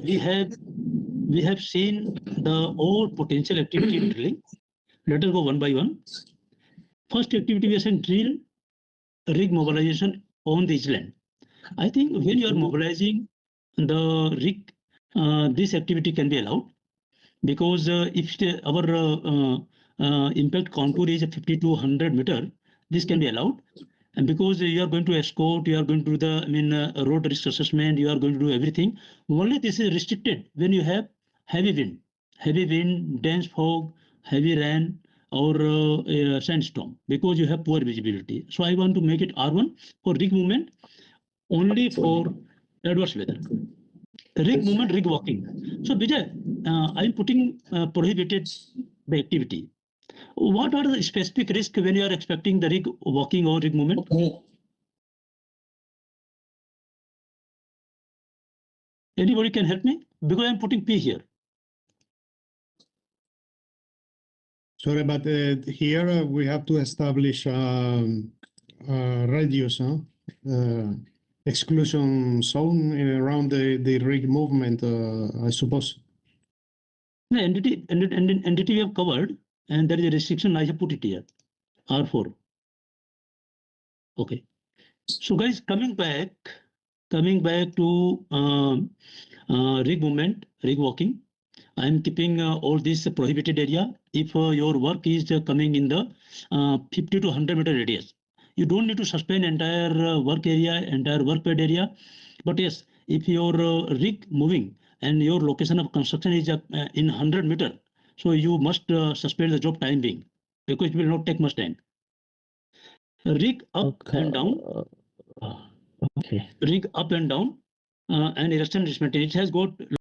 we have seen the all potential activity in drilling. Let us go one by one. First activity, we are saying drill rig mobilization on the island. I think when you are mobilizing the rig, this activity can be allowed, because if our impact contour is 50 to 100 meter, this can be allowed. And because you are going to escort, you are going to do the road risk assessment, you are going to do everything. Only this is restricted when you have heavy wind, dense fog, heavy rain, or sandstorm, because you have poor visibility. So I want to make it R1 for rig movement, only for adverse weather. Rig movement, rig walking. So Vijay, I am putting prohibited the activity. What are the specific risks when you are expecting the rig walking or rig movement? Anybody can help me? Because I am putting P here. Sorry, but here we have to establish radius, exclusion zone around the rig movement, I suppose. The entity we have covered, and there is a restriction. I have put it here, R4. Okay. So guys, coming back to rig movement, rig walking. I am keeping all this prohibited area. If your work is coming in the 50 to 100 meter radius, you don't need to suspend entire work area, entire work pad area. But yes, if your rig moving and your location of construction is in 100 meter, so you must suspend the job time being, because it will not take much time. Rig up and down. Okay. Rig up and down, and erection dismantling. It has got